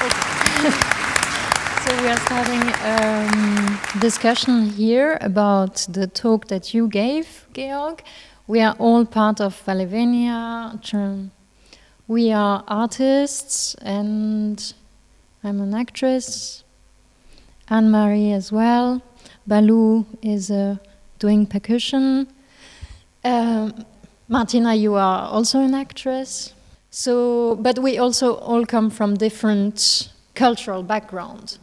So we are starting a discussion here about the talk that you gave, Georg. We are all part of Valivenia. We are artists, and I'm an actress. Anne-Marie as well. Baloo is doing percussion. Martina, you are also an actress. So, but we also all come from different cultural background.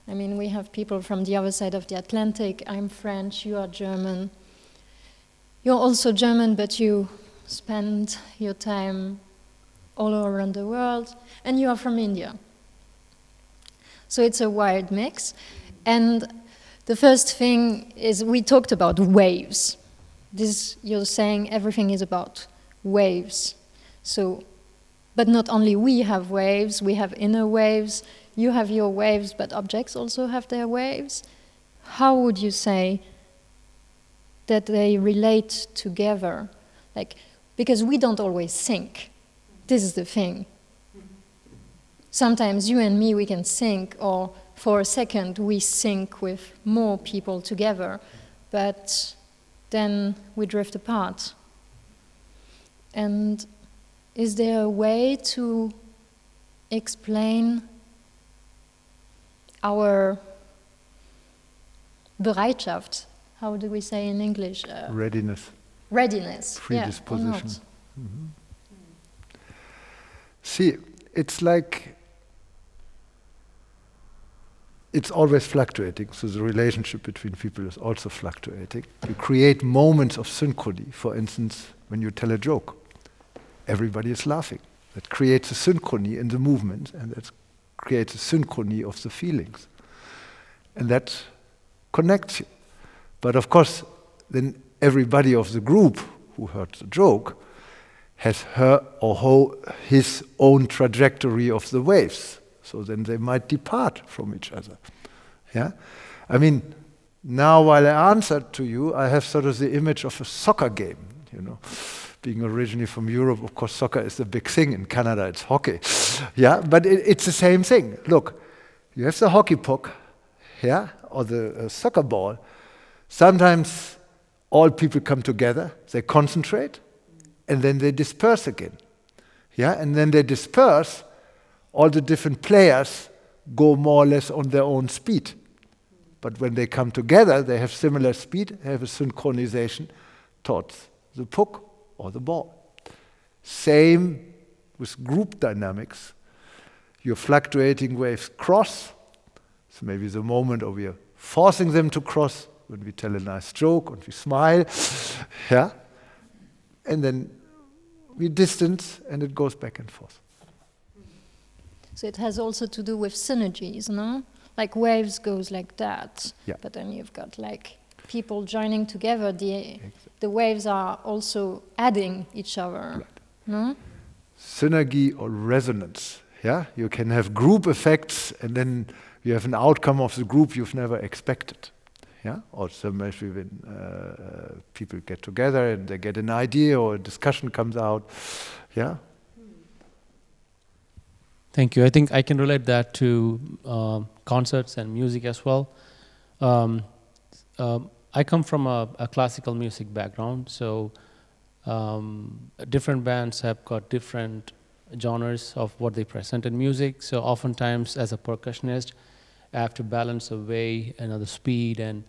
I mean, we have people from the other side of the Atlantic. I'm French, you are German. You're also German, but you spend your time all around the world. And you are from India. So it's a wild mix. And the first thing is we talked about waves. This, you're saying everything is about waves. So, but not only we have waves, we have inner waves. You have your waves, but objects also have their waves. How would you say that they relate together? Like, because we don't always sync. This is the thing. Sometimes you and me, we can sync, or for a second we sync with more people together, but then we drift apart. And is there a way to explain our Bereitschaft? How do we say in English? Readiness. Readiness. Predisposition. Mm-hmm. See, it's like it's always fluctuating, so the relationship between people is also fluctuating. You create moments of synchrony. For instance, when you tell a joke, everybody is laughing. That creates a synchrony in the movement, and that creates a synchrony of the feelings. And that connects you. But of course, then everybody of the group who heard the joke has her or his own trajectory of the waves. So then they might depart from each other. Yeah? I mean, now while I answered to you, I have sort of the image of a soccer game, you know. Being originally from Europe, of course, soccer is the big thing. In Canada, it's hockey. Yeah, but it's the same thing. Look, you have the hockey puck, yeah, or the soccer ball. Sometimes all people come together, they concentrate, and then they disperse again. Yeah, and then they disperse, all the different players go more or less on their own speed. But when they come together, they have similar speed, they have a synchronization towards the puck or the ball. Same with group dynamics. Your fluctuating waves cross. So maybe the moment or we are forcing them to cross when we tell a nice joke and we smile. Yeah. And then we distance and it goes back and forth. So it has also to do with synergies, no? Like waves goes like that, yeah. But then you've got like people joining together. The waves are also adding each other, right. No? Synergy or resonance, yeah? You can have group effects and then you have an outcome of the group you've never expected, yeah? Also maybe when people get together and they get an idea or a discussion comes out, yeah? Thank you. I think I can relate that to concerts and music as well. I come from a classical music background, so different bands have got different genres of what they present in music. So oftentimes, as a percussionist, I have to balance the way and the speed and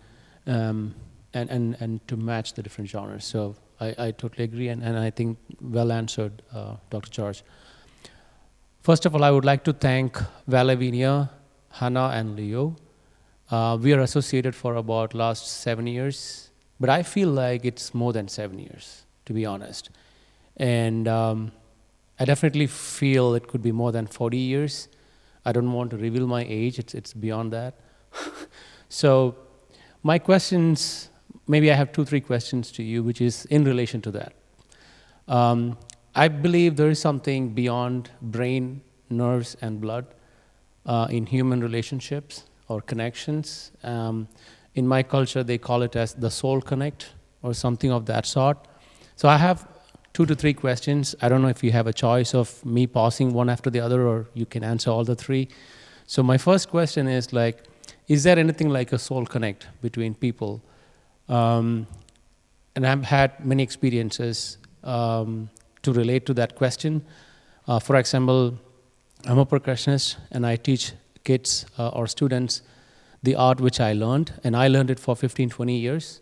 to match the different genres. So I totally agree, and I think well answered, Dr. George. First of all, I would like to thank Valivenia, Hannah, and Leo. We are associated for about last 7 years, but I feel like it's more than 7 years, to be honest. And I definitely feel it could be more than 40 years. I don't want to reveal my age, it's beyond that. So my questions, maybe I have 2-3 questions to you, which is in relation to that. I believe there is something beyond brain, nerves, and blood in human relationships or connections. In my culture, they call it as the soul connect or something of that sort. So I have 2 to 3 questions. I don't know if you have a choice of me pausing one after the other, or you can answer all the 3. So my first question is like, is there anything like a soul connect between people? And I've had many experiences to relate to that question. For example, I'm a percussionist and I teach kids or students the art which I learned, and I learned it for 15, 20 years.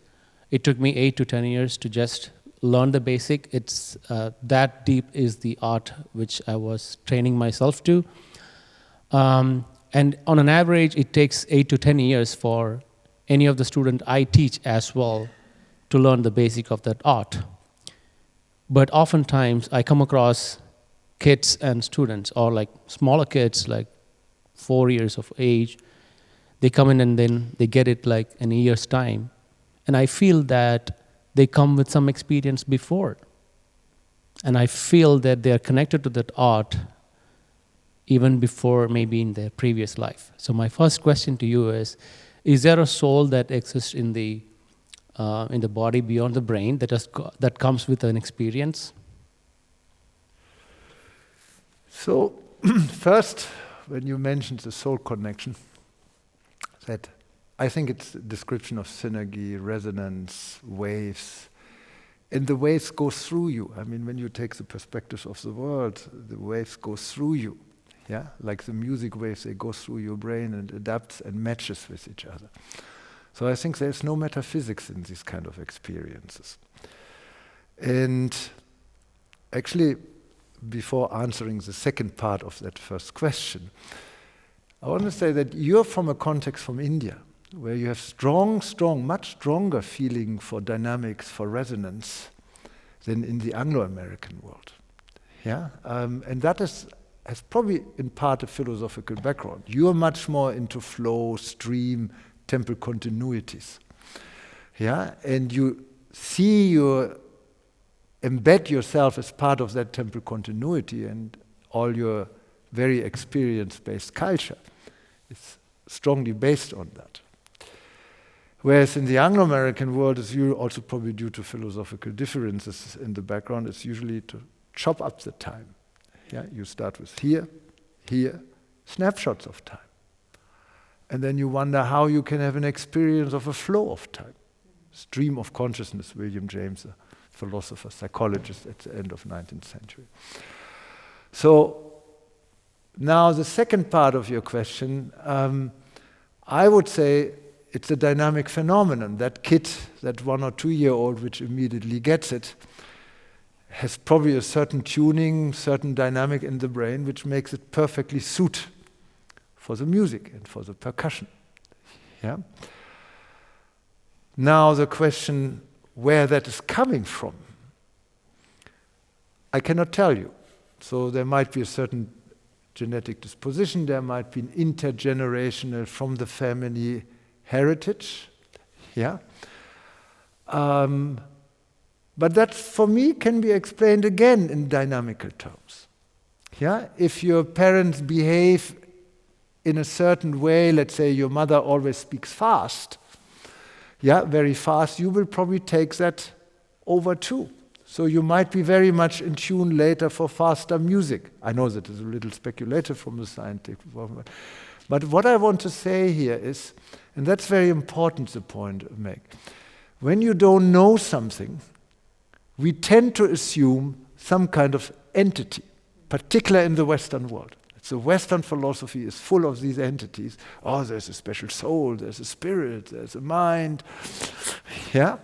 It took me 8 to 10 years to just learn the basic. It's that deep is the art which I was training myself to. And on an average, it takes 8 to 10 years for any of the student I teach as well to learn the basic of that art. But oftentimes, I come across kids and students, or like smaller kids, like 4 years of age. They come in and then they get it like in a year's time. And I feel that they come with some experience before. And I feel that they are connected to that art even before maybe in their previous life. So my first question to you is there a soul that exists in the body beyond the brain that comes with an experience? So, first, when you mentioned the soul connection, that I think it's a description of synergy, resonance, waves, and the waves go through you. I mean, when you take the perspective of the world, the waves go through you. Yeah, like the music waves, they go through your brain and adapts and matches with each other. So I think there's no metaphysics in these kind of experiences. And actually, before answering the second part of that first question, I want to say that you're from a context from India, where you have much stronger feeling for dynamics, for resonance, than in the Anglo-American world. Yeah, and that has probably in part a philosophical background. You're much more into flow, stream, temporal continuities. Yeah, and you embed yourself as part of that temporal continuity, and all your very experience-based culture is strongly based on that. Whereas in the Anglo-American world, it's also probably due to philosophical differences in the background, it's usually to chop up the time. Yeah, you start with here, snapshots of time. And then you wonder how you can have an experience of a flow of time. Stream of consciousness, William James, a philosopher, psychologist at the end of 19th century. So now the second part of your question, I would say it's a dynamic phenomenon. That kid, that 1 or 2 year old which immediately gets it, has probably a certain tuning, certain dynamic in the brain which makes it perfectly suit for the music and for the percussion. Yeah. Now the question where that is coming from, I cannot tell you. So there might be a certain genetic disposition, there might be an intergenerational from the family heritage. Yeah. But that, for me, can be explained again in dynamical terms. Yeah? If your parents behave in a certain way, let's say your mother always speaks fast, yeah, very fast, you will probably take that over too. So you might be very much in tune later for faster music. I know that is a little speculative from the scientific point, but what I want to say here is, and that's very important, the point I make, when you don't know something, we tend to assume some kind of entity, particularly in the Western world. So Western philosophy is full of these entities. Oh, there's a special soul, there's a spirit, there's a mind. Yeah?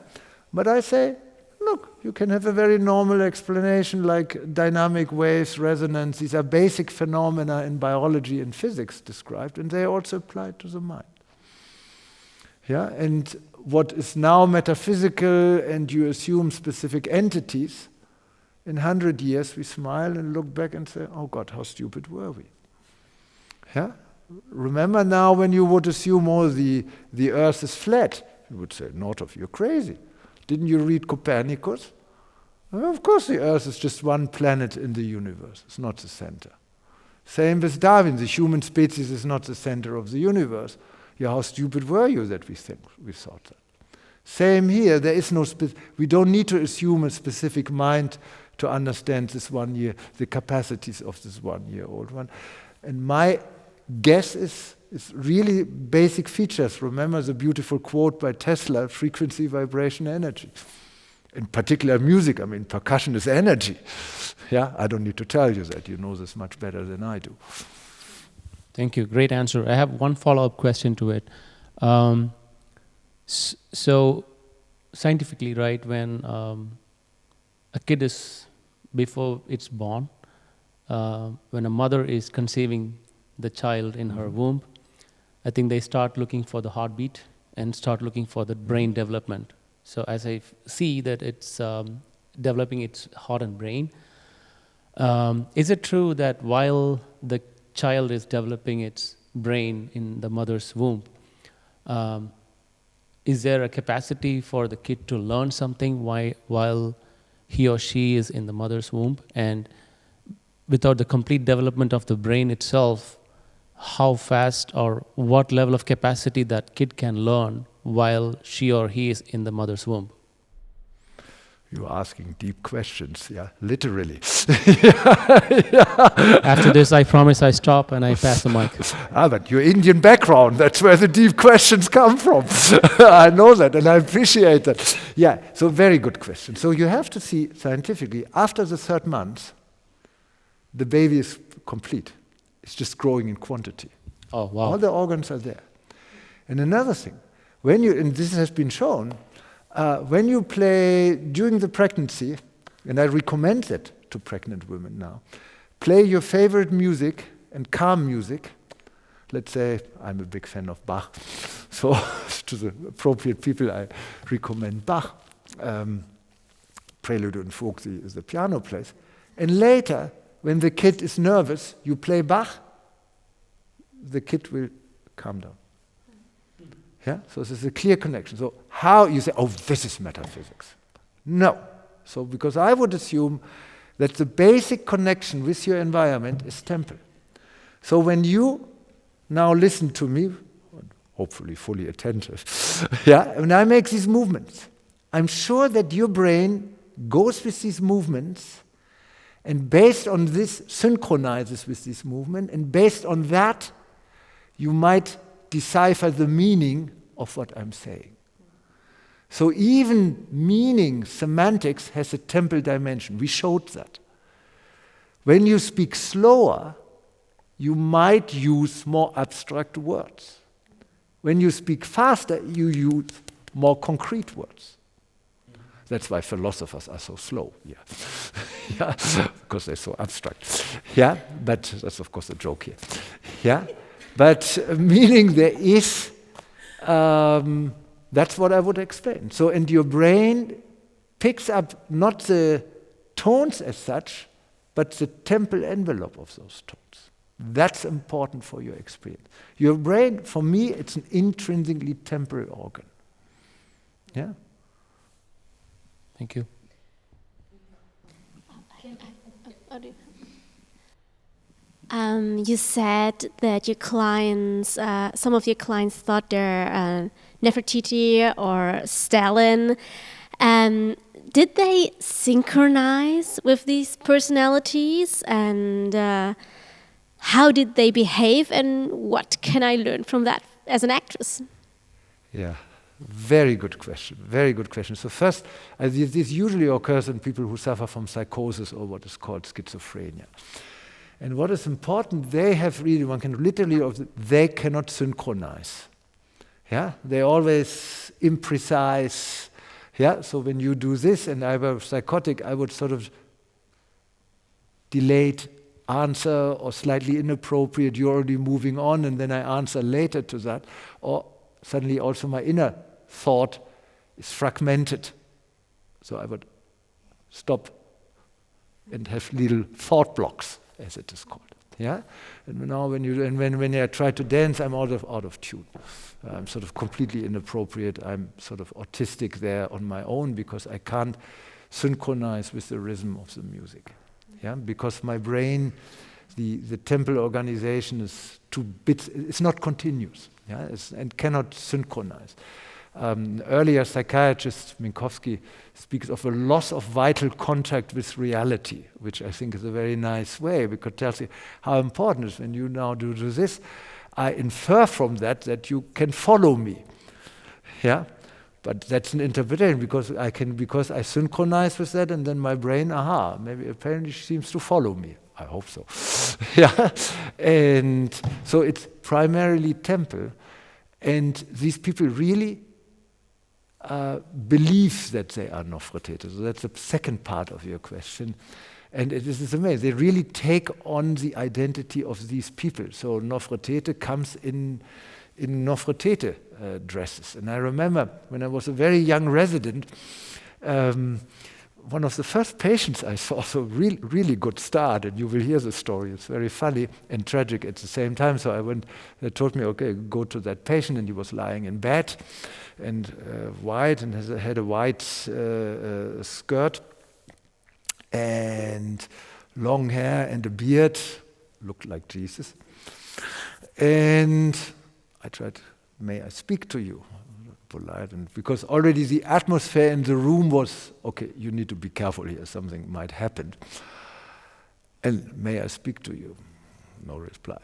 But I say, look, you can have a very normal explanation like dynamic waves, resonance. These are basic phenomena in biology and physics described, and they also apply to the mind. Yeah? And what is now metaphysical, and you assume specific entities, in 100 years we smile and look back and say, oh God, how stupid were we? Yeah? Remember now when you would assume, oh, the earth is flat, you would say, not of, you're crazy. Didn't you read Copernicus? Well, of course the earth is just one planet in the universe, it's not the center. Same with Darwin, the human species is not the center of the universe. Yeah, how stupid were you that we thought that? Same here, there is no we don't need to assume a specific mind to understand this 1 year, the capacities of this 1-year-old one. And my guess is really basic features. Remember the beautiful quote by Tesla, frequency, vibration, energy. In particular music, I mean, percussion is energy. Yeah, I don't need to tell you that. You know this much better than I do. Thank you. Great answer. I have one follow-up question to it. So scientifically, right, when a kid is, before it's born, when a mother is conceiving the child in her womb, I think they start looking for the heartbeat and start looking for the brain development. So as I see that it's developing its heart and brain, is it true that while the child is developing its brain in the mother's womb, is there a capacity for the kid to learn something while he or she is in the mother's womb? And without the complete development of the brain itself, how fast or what level of capacity that kid can learn while she or he is in the mother's womb? You're asking deep questions, yeah, literally. After this, I promise I stop and I pass the mic. But your Indian background, that's where the deep questions come from. I know that and I appreciate that. Yeah, so very good question. So you have to see scientifically, after the 3rd month, the baby is complete. It's just growing in quantity. Oh, wow. All the organs are there. And another thing, when you, and this has been shown, when you play during the pregnancy, and I recommend it to pregnant women now, play your favorite music and calm music. Let's say I'm a big fan of Bach, so to the appropriate people I recommend Bach. Prelude and Fugue is the piano plays. And later, when the kid is nervous, you play Bach, the kid will calm down. Yeah? So this is a clear connection. So how you say, oh, this is metaphysics. No. So because I would assume that the basic connection with your environment is temple. So when you now listen to me, hopefully fully attentive, yeah, when I make these movements, I'm sure that your brain goes with these movements and based on this synchronizes with this movement, and based on that you might decipher the meaning of what I'm saying. So even meaning, semantics, has a temple dimension. We showed that. When you speak slower, you might use more abstract words. When you speak faster, you use more concrete words. That's why philosophers are so slow, yeah. Yeah, because they're so abstract. Yeah, but that's of course a joke here. Yeah, but meaning there is, that's what I would explain. So, and your brain picks up not the tones as such, but the temple envelope of those tones. That's important for your experience. Your brain, for me, it's an intrinsically temporal organ. Yeah? Thank you. You said that your clients, some of your clients thought they're Nefertiti or Stalin. Did they synchronize with these personalities, and how did they behave, and what can I learn from that as an actress? Yeah, very good question, very good question. So first, this usually occurs in people who suffer from psychosis or what is called schizophrenia. And what is important, they have really, one can literally, they cannot synchronize. Yeah, they always imprecise. Yeah, so when you do this, and I were psychotic, I would sort of delayed answer or slightly inappropriate, you're already moving on, and then I answer later to that. Or suddenly also my inner thought is fragmented. So I would stop and have little thought blocks, as it is called. Yeah, and now when I try to dance, I'm out of tune. I'm sort of completely inappropriate. I'm sort of autistic there on my own because I can't synchronize with the rhythm of the music. Yeah, because my brain, the temple organization is too bits. It's not continuous. Yeah, and cannot synchronize. Earlier psychiatrist Minkowski speaks of a loss of vital contact with reality, which I think is a very nice way, because it tells you how important it is when you now do this. I infer from that that you can follow me. Yeah? But that's an interpretation because I synchronize with that, and then my brain, maybe apparently she seems to follow me. I hope so. Yeah, and so it's primarily temple, and these people really believe that they are Nofretete. So that's the second part of your question, and it is amazing. They really take on the identity of these people. So Nofretete comes in Nofretete dresses. And I remember when I was a very young resident, one of the first patients I saw, so really good start, and you will hear the story. It's very funny and tragic at the same time. So I went, they told me, okay, go to that patient, and he was lying in bed, and white, and had a white skirt, and long hair, and a beard, looked like Jesus. And I tried, may I speak to you? Polite, and because already the atmosphere in the room was, okay, you need to be careful here, something might happen. And may I speak to you? No reply.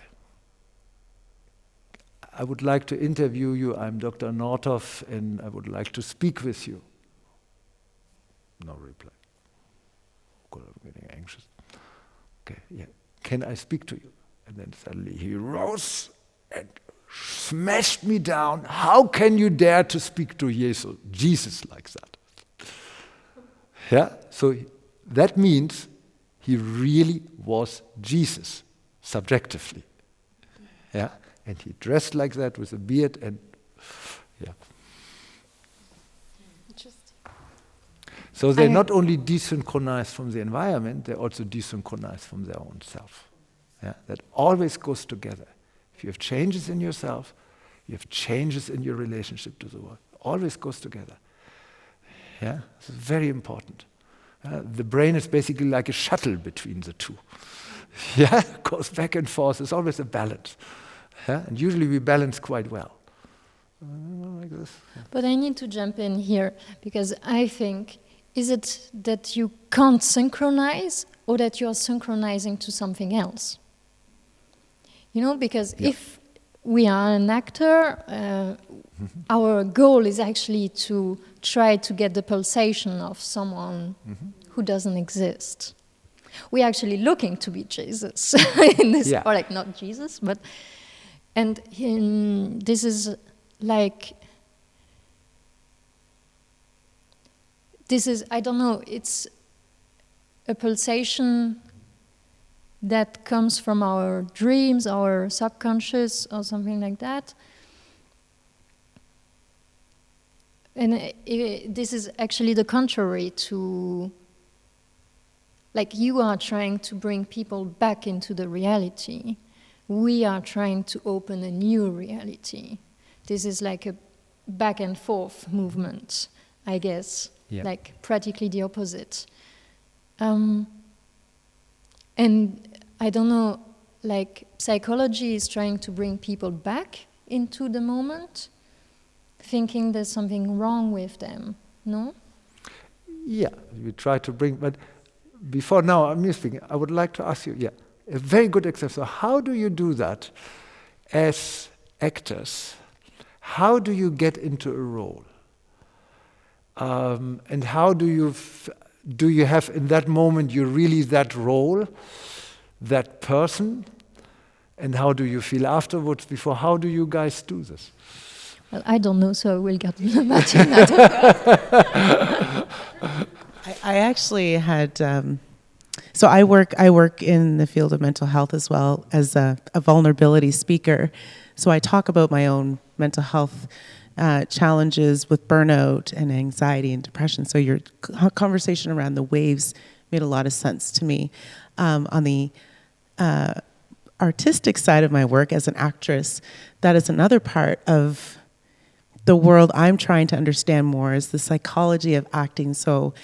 I would like to interview you. I'm Dr. Nordhoff, and I would like to speak with you. No reply. God, I'm getting anxious. Okay, yeah. Can I speak to you? And then suddenly he rose and smashed me down. How can you dare to speak to Jesus like that? Yeah, so that means he really was Jesus, subjectively. Yeah, and he dressed like that with a beard, and yeah. Interesting. So they're not only desynchronized from the environment, they're also desynchronized from their own self. Yeah, that always goes together. If you have changes in yourself, you have changes in your relationship to the world. Always goes together. Yeah, it's very important. The brain is basically like a shuttle between the two. Yeah, goes back and forth. It's always a balance. Yeah, and usually we balance quite well. Like this. Yeah. But I need to jump in here because I think, is it that you can't synchronize or that you're synchronizing to something else? You know, because if we are an actor, our goal is actually to try to get the pulsation of someone who doesn't exist. We're actually looking to be Jesus in this, or like not Jesus, but, and this is like, this is, I don't know, it's a pulsation that comes from our dreams, our subconscious, or something like that. And this is actually the contrary to, like you are trying to bring people back into the reality. We are trying to open a new reality. This is like a back and forth movement, I guess, like practically the opposite. And I don't know, like psychology is trying to bring people back into the moment, thinking there's something wrong with them, no? Yeah, we try to bring, but before now, I'm speaking, I would like to ask you, a very good example. So how do you do that as actors? How do you get into a role? And how do you have in that moment, you're really that role, that person, and how do you feel afterwards, before? How do you guys do this? Well, I don't know, so I will get Martina. I actually had, so I work in the field of mental health as well as a vulnerability speaker. So I talk about my own mental health challenges with burnout and anxiety and depression. So your conversation around the waves made a lot of sense to me. On the artistic side of my work as an actress, that is another part of the world I'm trying to understand more, is the psychology of acting. So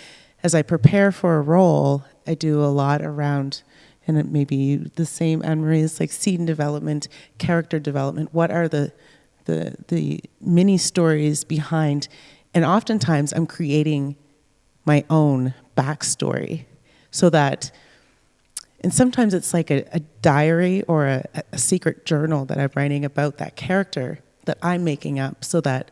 as I prepare for a role, I do a lot around, and it may be the same, Anne-Marie, is like scene development, character development. What are the the mini stories behind, and oftentimes I'm creating my own backstory, so that, and sometimes it's like a diary or a secret journal that I'm writing about that character that I'm making up, so that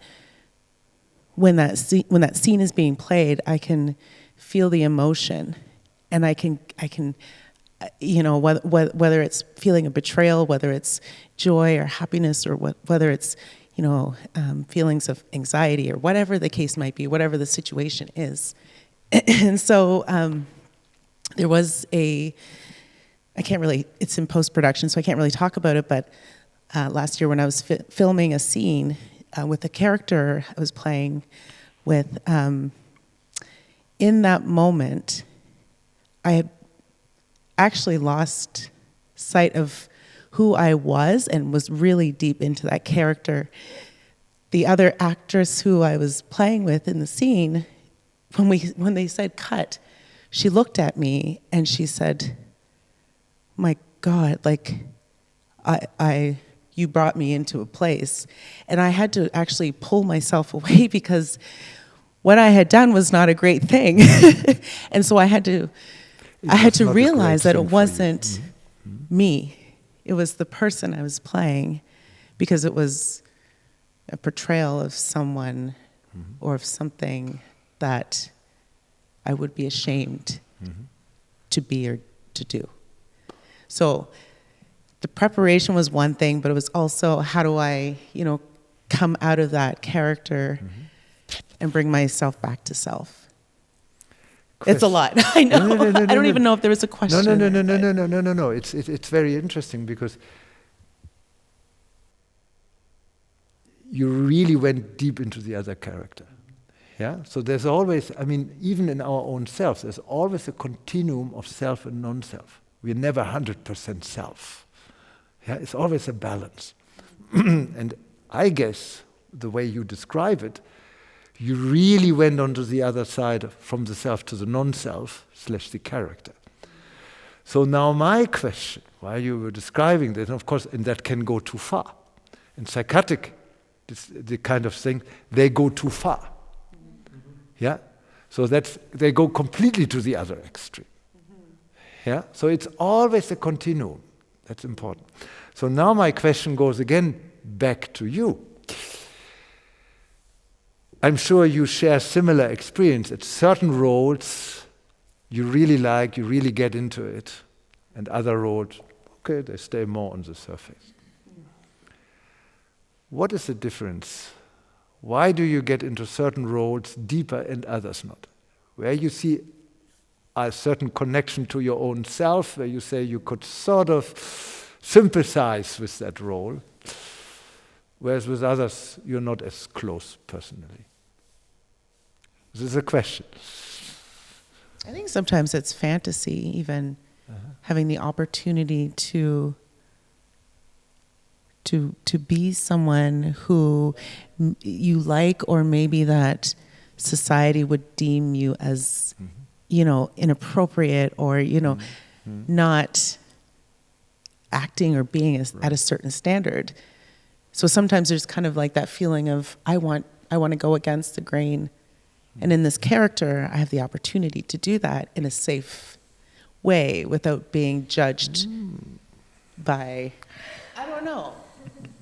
when that scene is being played, I can feel the emotion, and I can you know, whether it's feeling a betrayal, whether it's joy or happiness, or whether it's, you know, feelings of anxiety, or whatever the case might be, whatever the situation is. And so there was I can't really, it's in post-production, so I can't really talk about it, but last year when I was filming a scene with a character I was playing with, in that moment, I had actually lost sight of who I was and was really deep into that character. The other actress who I was playing with in the scene, when they said cut, she looked at me and she said, "My God, like, you brought me into a place." And I had to actually pull myself away, because what I had done was not a great thing. And so I had to realize that it wasn't me. It was the person I was playing, because it was a portrayal of someone or of something that I would be ashamed to be or to do. So the preparation was one thing, but it was also, how do I, you know, come out of that character and bring myself back to self? It's a lot. I know. No, I don't even know if there was a question. No. It's very interesting, because you really went deep into the other character. Yeah. So there's always, I mean, even in our own selves, there's always a continuum of self and non-self. We're never 100% self. Yeah. It's always a balance. And I guess the way you describe it, you really went onto the other side, from the self to the non-self / the character. So now my question, while you were describing this, and of course, and that can go too far. In psychotic, the kind of thing, they go too far. Yeah? So they go completely to the other extreme. Yeah? So it's always a continuum. That's important. So now my question goes again back to you. I'm sure you share similar experience. At certain roles you really like, you really get into it, and other roles, okay, they stay more on the surface. What is the difference? Why do you get into certain roles deeper and others not? Where you see a certain connection to your own self, where you say you could sort of sympathize with that role, whereas with others you're not as close personally. This is a question. I think sometimes it's fantasy, even having the opportunity to be someone who you like, or maybe that society would deem you as, you know, inappropriate, or, you know, not acting or being at a certain standard. So sometimes there's kind of like that feeling of, I want to go against the grain. And in this character, I have the opportunity to do that in a safe way without being judged by, I don't know,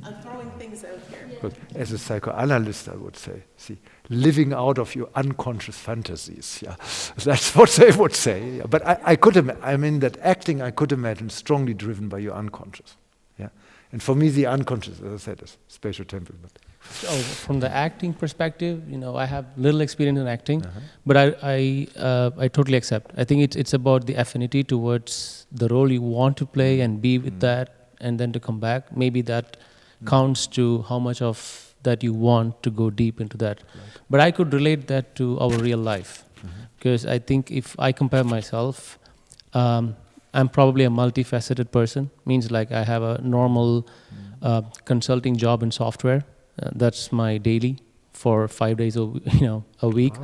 I'm throwing things out here. But as a psychoanalyst, I would say, see, living out of your unconscious fantasies. Yeah, that's what they would say. Yeah. But I mean that acting, I could imagine, strongly driven by your unconscious. Yeah, and for me, the unconscious, as I said, is spatio-temporal. So from the acting perspective, you know, I have little experience in acting, but I totally accept. I think it's about the affinity towards the role you want to play and be with that, and then to come back. Maybe that counts to how much of that you want to go deep into that. Right. But I could relate that to our real life, because I think if I compare myself, I'm probably a multifaceted person. Means like I have a normal consulting job in software. That's my daily for 5 days a week.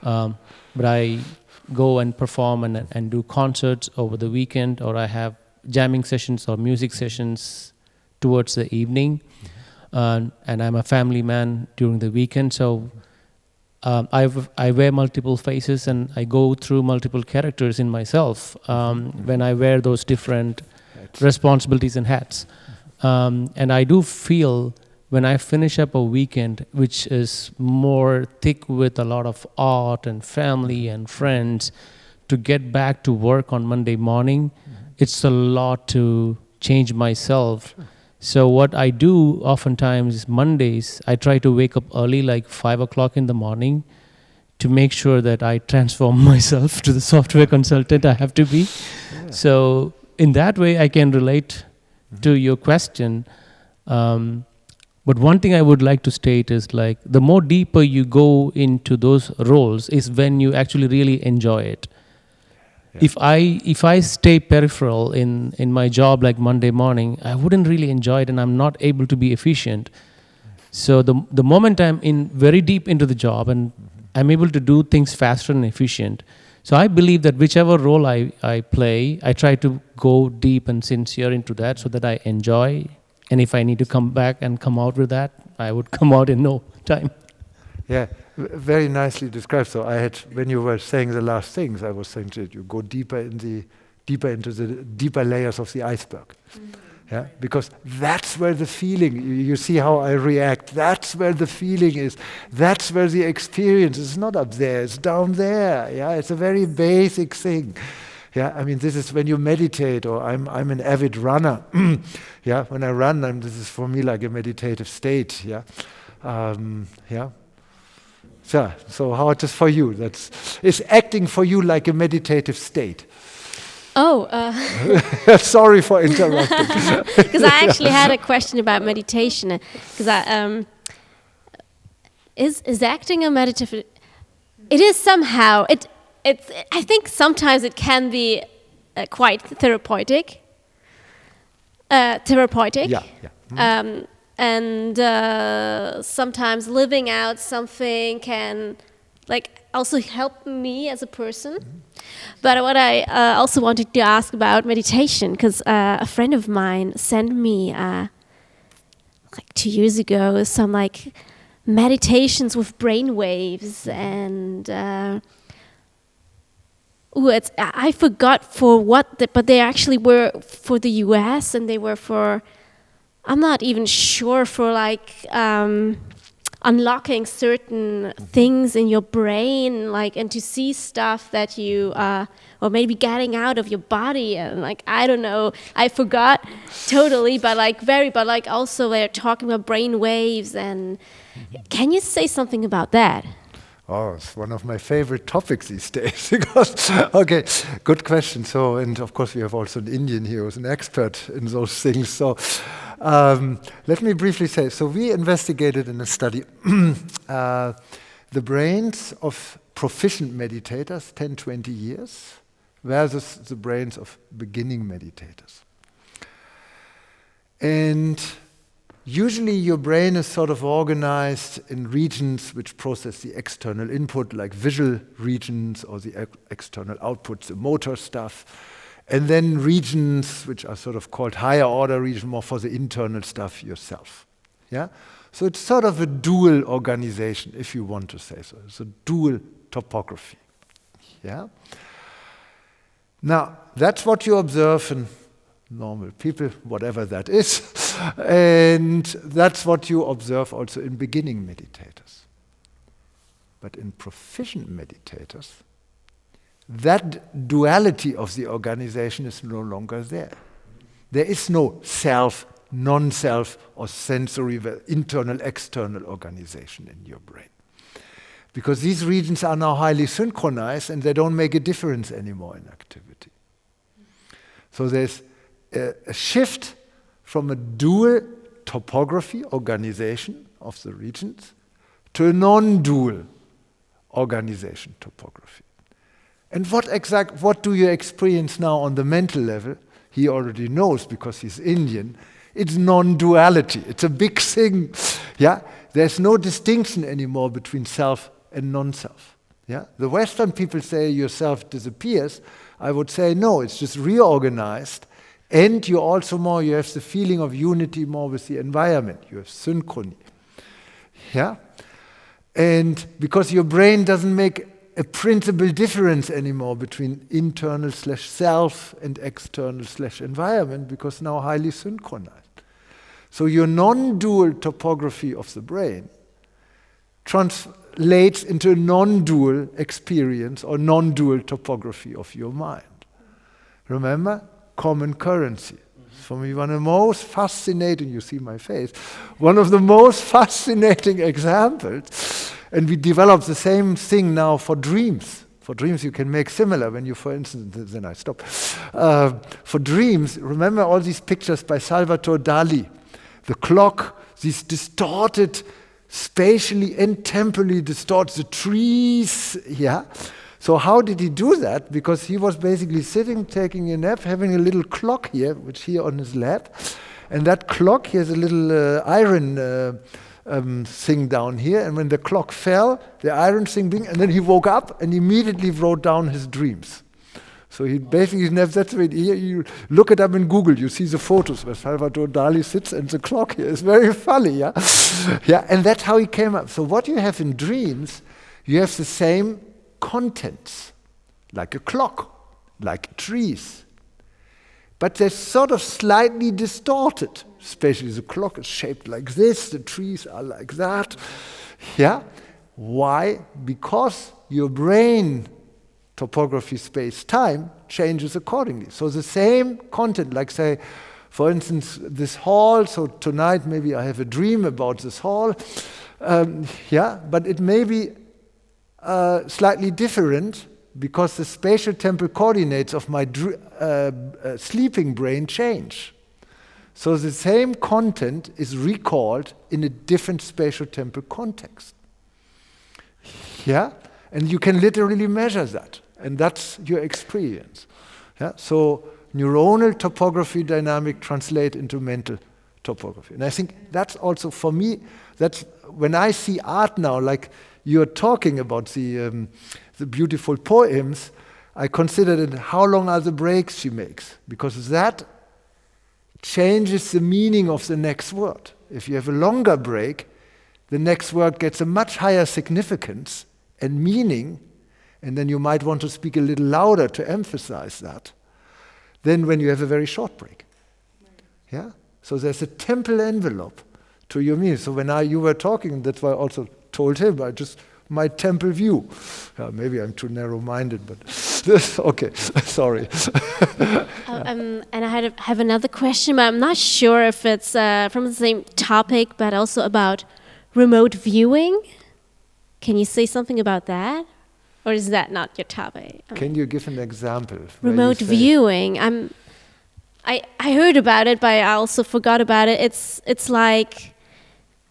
But I go and perform and do concerts over the weekend, or I have jamming sessions or music sessions towards the evening. and I'm a family man during the weekend, so I wear multiple faces and I go through multiple characters in myself when I wear those different responsibilities and hats. And I do feel when I finish up a weekend, which is more thick with a lot of art and family and friends, to get back to work on Monday morning, it's a lot to change myself. So what I do oftentimes is Mondays, I try to wake up early, like 5 o'clock in the morning, to make sure that I transform myself to the software consultant I have to be. Yeah. So in that way, I can relate to your question. But one thing I would like to state is, like, the more deeper you go into those roles is when you actually really enjoy it. Yeah. If I stay peripheral in my job, like Monday morning, I wouldn't really enjoy it and I'm not able to be efficient. So the moment I'm in very deep into the job and I'm able to do things faster and efficient. So I believe that whichever role I play, I try to go deep and sincere into that so that I enjoy. And if I need to come back and come out with that, I would come out in no time. Yeah, very nicely described. So when you were saying the last things, I was saying that you go deeper into the deeper layers of the iceberg. Yeah, because that's where the feeling, you see how I react, that's where the feeling is, that's where the experience is. Not up there, it's down there. Yeah, it's a very basic thing. Yeah, I mean, this is when you meditate, or I'm an avid runner. Yeah, when I run, this is for me like a meditative state. Yeah, yeah. So how it is for you? Is acting for you like a meditative state? Oh, sorry for interrupting. Because I actually had a question about meditation. Because is acting a meditative? It is somehow. I think sometimes it can be quite therapeutic. Yeah. And sometimes living out something can, like, also help me as a person. But what I also wanted to ask about meditation, because a friend of mine sent me like 2 years ago some like meditations with brain waves, and I forgot for what, but they actually were for the US, and they were for, I'm not even sure, for like unlocking certain things in your brain, like, and to see stuff that you, or maybe getting out of your body, and like, I don't know, I forgot totally, but like also they're talking about brain waves, and can you say something about that? Oh, it's one of my favorite topics these days. Because, okay, good question. So, and of course we have also an Indian here who's an expert in those things. So, let me briefly say, so we investigated in a study the brains of proficient meditators, 10, 20 years, versus the brains of beginning meditators. And usually your brain is sort of organized in regions which process the external input, like visual regions, or the external output, the motor stuff. And then regions which are sort of called higher order regions, more for the internal stuff yourself. Yeah? So it's sort of a dual organization, if you want to say so. It's a dual topography. Yeah? Now, that's what you observe in normal people, whatever that is. And that's what you observe also in beginning meditators. But in proficient meditators, that duality of the organization is no longer there. There is no self, non-self, or sensory, internal, external organization in your brain. Because these regions are now highly synchronized and they don't make a difference anymore in activity. So there's a shift from a dual topography, organization of the regions, to a non-dual organization, topography. And what do you experience now on the mental level? He already knows because he's Indian. It's non-duality. It's a big thing. Yeah, there's no distinction anymore between self and non-self. Yeah, the Western people say your self disappears. I would say no. It's just reorganized And you also you have the feeling of unity more with the environment. You have synchrony. Yeah? And because your brain doesn't make a principal difference anymore between internal/self and external/environment, because now highly synchronized. So your non-dual topography of the brain translates into a non-dual experience or non-dual topography of your mind. Remember? Common currency. For me, one of the most fascinating, you see my face, one of the most fascinating examples, and we develop the same thing now for dreams. For dreams you can make similar when you, for instance, then I stop. For dreams, remember all these pictures by Salvatore Dali, the clock, these distorted, spatially and temporally distorted, the trees, yeah? So how did he do that? Because he was basically sitting, taking a nap, having a little clock here, which here on his lap, and that clock, he has a little iron thing down here, and when the clock fell, the iron thing being, and then he woke up and immediately wrote down his dreams. So he basically, that's the way, you look it up in Google, you see the photos where Salvatore Dali sits and the clock here. It's very funny, yeah? Yeah, and that's how he came up. So what you have in dreams, you have the same contents, like a clock, like trees. But they're sort of slightly distorted. Especially the clock is shaped like this, the trees are like that. Yeah? Why? Because your brain topography, space, time changes accordingly. So the same content, like say, for instance, this hall, so tonight maybe I have a dream about this hall, yeah, but it may be slightly different because the spatial temporal coordinates of my sleeping brain change. So the same content is recalled in a different spatial temporal context. Yeah? And you can literally measure that. And that's your experience. Yeah? So neuronal topography dynamic translate into mental topography. And I think that's also, for me, that's when I see art now, like you're talking about the beautiful poems, I consider it how long are the breaks she makes, because that changes the meaning of the next word. If you have a longer break, the next word gets a much higher significance and meaning, and then you might want to speak a little louder to emphasize that, than when you have a very short break. Yeah? So there's a temporal envelope to your meaning. So when you were talking, that's why I also told him, my temple view. Maybe I'm too narrow-minded, but okay, sorry. And I have another question, but I'm not sure if it's from the same topic, but also about remote viewing. Can you say something about that? Or is that not your topic? Can you give an example? Remote viewing. I heard about it, but I also forgot about it. It's like,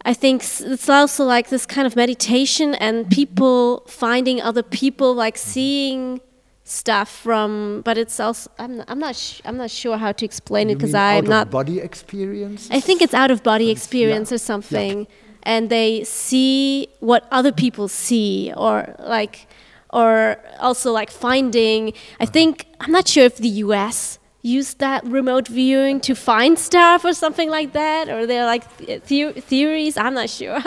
I think it's also like this kind of meditation and people finding other people, like seeing stuff from. But it's also I'm not sure how to explain it because I'm not. Body experience. I think it's out of body experience or something, yeah. And they see what other people see, or also like finding. I think I'm not sure if the U.S. use that remote viewing to find stuff or something like that, or they're like theories. I'm not sure.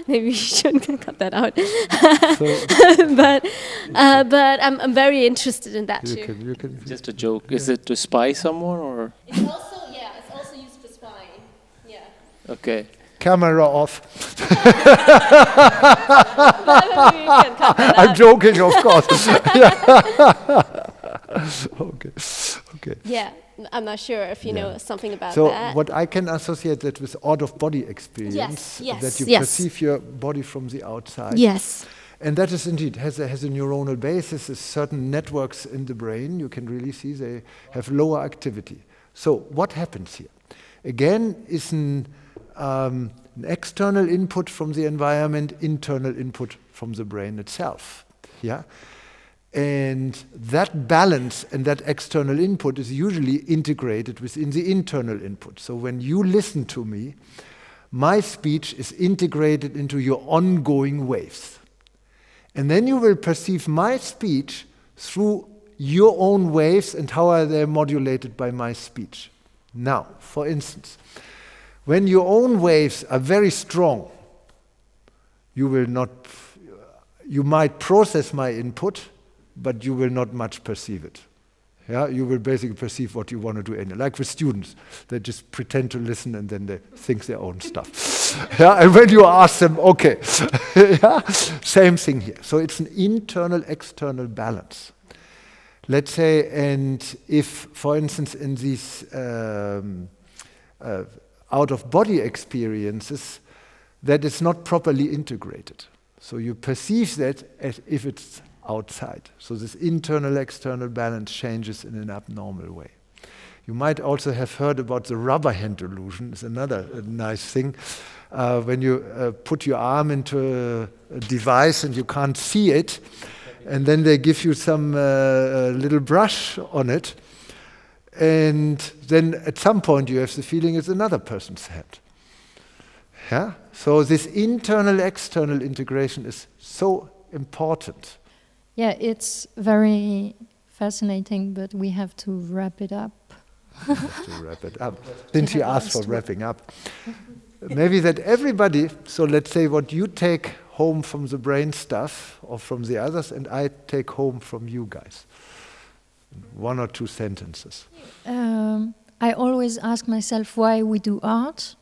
Maybe you shouldn't cut that out. But I'm very interested in that too. You can Just a joke. Yeah. Is it to spy someone or? It's also used for spying. Yeah. Okay. Camera off. I'm joking, of course. Okay. Yeah, I'm not sure if you know something about that. So what I can associate that with out-of-body experience, yes, that you yes. perceive your body from the outside. Yes. And that is indeed, has a neuronal basis, there's certain networks in the brain, you can really see they have lower activity. So what happens here? Again, is an external input from the environment, internal input from the brain itself. Yeah? And that balance and that external input is usually integrated within the internal input. So when you listen to me, my speech is integrated into your ongoing waves. And then you will perceive my speech through your own waves and how are they modulated by my speech. Now, for instance, when your own waves are very strong, you might process my input, but you will not much perceive it. Yeah, you will basically perceive what you want to do. Like with students, they just pretend to listen and then they think their own stuff. Yeah, and when you ask them, okay, yeah, same thing here. So it's an internal-external balance. Let's say, and if, for instance, in these out-of-body experiences, that is not properly integrated. So you perceive that as if it's outside. So this internal-external balance changes in an abnormal way. You might also have heard about the rubber hand illusion. It's another nice thing. When you put your arm into a device and you can't see it, and then they give you some little brush on it, and then at some point you have the feeling it's another person's hand. Yeah? So this internal-external integration is so important. Yeah, it's very fascinating, but we have to wrap it up. To wrap it up. Since you asked for wrapping up, maybe that everybody, so let's say what you take home from the brain stuff or from the others, and I take home from you guys. 1 or 2 sentences. I always ask myself why we do art,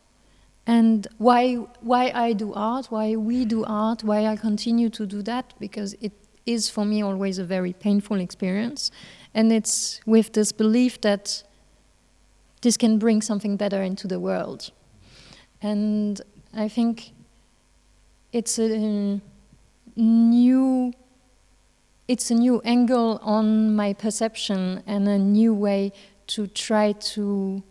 and why I do art, why we do art, why I continue to do that, because it is for me always a very painful experience, and it's with this belief that this can bring something better into the world. And I think it's a new angle on my perception and a new way to try to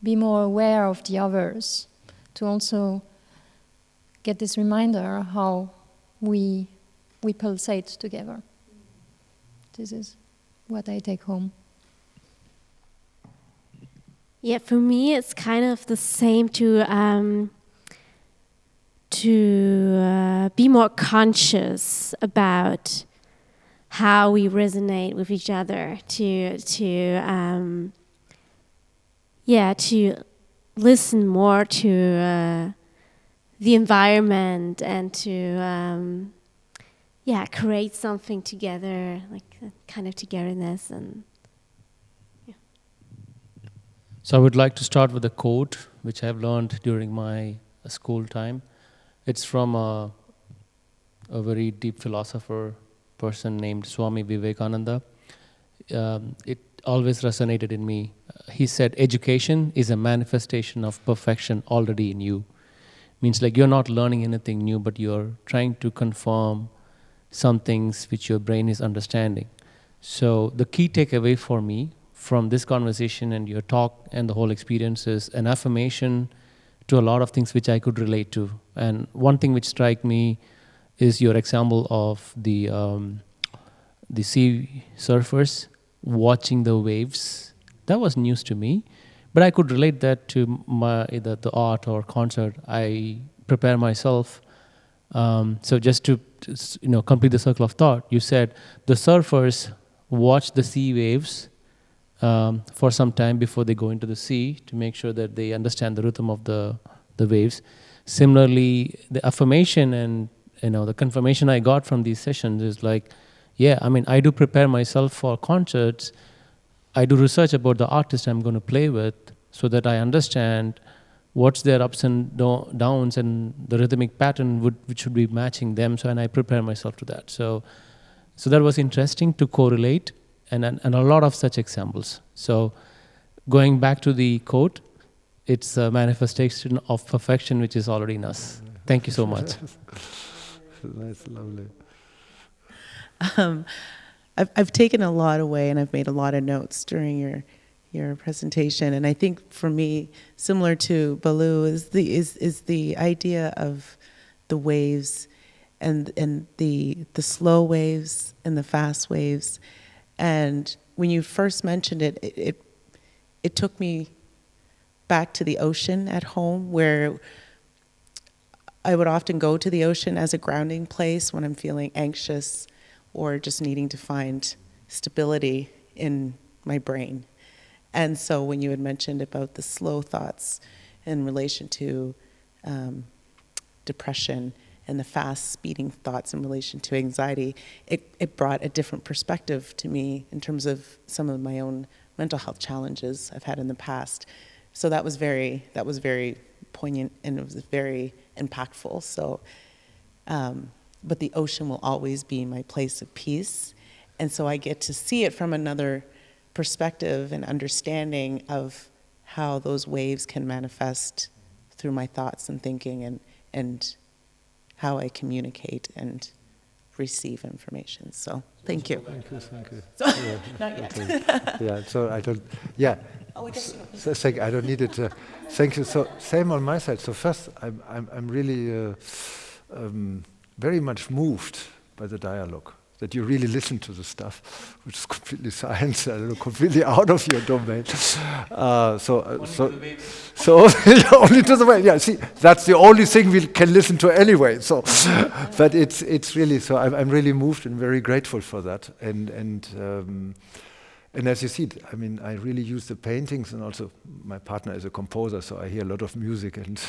be more aware of the others, to also get this reminder how we pulsate together. This is what I take home. Yeah, for me, it's kind of the same to be more conscious about how we resonate with each other, to listen more to the environment and to create something together, like a kind of togetherness. And so I would like to start with a quote which I've learned during my school time. It's from a very deep philosopher person named Swami Vivekananda. It always resonated in me. He said, education is a manifestation of perfection already in you. Means like you're not learning anything new, but you're trying to confirm some things which your brain is understanding. So the key takeaway for me from this conversation and your talk and the whole experience is an affirmation to a lot of things which I could relate to. And one thing which struck me is your example of the sea surfers watching the waves. That was news to me, but I could relate that to my either the art or concert. I prepare myself. So just to complete the circle of thought, you said the surfers watch the sea waves for some time before they go into the sea to make sure that they understand the rhythm of the waves. Similarly, the affirmation and the confirmation I got from these sessions is like, yeah, I mean, I do prepare myself for concerts. I do research about the artist I'm going to play with so that I understand what's their ups and downs and the rhythmic pattern which should be matching them. So, and I prepare myself to that. So that was interesting to correlate and a lot of such examples. So going back to the quote, it's a manifestation of perfection which is already in us. Thank you so much. That's lovely. I've taken a lot away and I've made a lot of notes during your presentation, and I think for me, similar to Balu, is the idea of the waves and the slow waves and the fast waves. And when you first mentioned it, it took me back to the ocean at home, where I would often go to the ocean as a grounding place when I'm feeling anxious or just needing to find stability in my brain. And so when you had mentioned about the slow thoughts in relation to depression and the fast speeding thoughts in relation to anxiety, it brought a different perspective to me in terms of some of my own mental health challenges I've had in the past. So that was very poignant, and it was very impactful. So, but the ocean will always be my place of peace. And so I get to see it from another perspective and understanding of how those waves can manifest through my thoughts and thinking, and how I communicate and receive information. So thank you. Thank you. So, Yeah. not yet. Okay. Yeah, so I don't, yeah. Oh, it doesn't. So, I don't need it. Thank you. So same on my side. So first, I'm really very much moved by the dialogue, that you really listen to the stuff, which is completely science, I don't know, completely out of your domain. So only to the way. Yeah, see, that's the only thing we can listen to anyway. So, but it's really, so I'm really moved and very grateful for that. And as you see, I mean, I really use the paintings, and also my partner is a composer, so I hear a lot of music and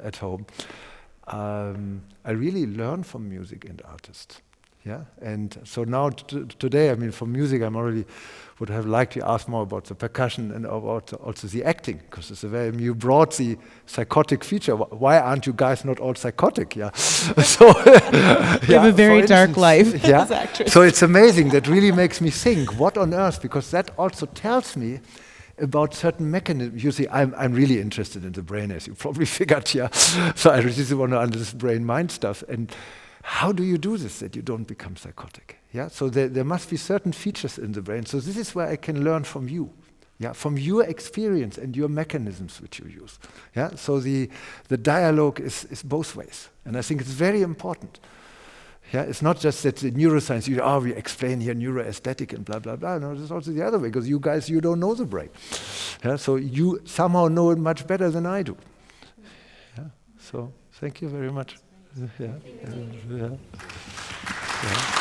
at home. I really learn from music and artists. Yeah, and so now today, I mean, for music, I'm already would have liked to ask more about the percussion and about also the acting, because it's a very, you brought the psychotic feature. Why aren't you guys not all psychotic? Yeah, so We have a very dark life yeah, as actors. so it's amazing. That really makes me think, what on earth? Because that also tells me about certain mechanisms. You see, I'm really interested in the brain, as you probably figured, yeah. So I really want to understand brain-mind stuff. And how do you do this, that you don't become psychotic? Yeah, so there must be certain features in the brain. So this is where I can learn from you, yeah, from your experience and your mechanisms which you use. Yeah, so the dialogue is both ways, and I think it's very important. Yeah, it's not just that the neuroscience, we explain here neuroaesthetic and blah, blah, blah. No, it's also the other way, because you guys, you don't know the brain. Yeah, so you somehow know it much better than I do. Yeah, so thank you very much. Yeah. Yeah. Yeah.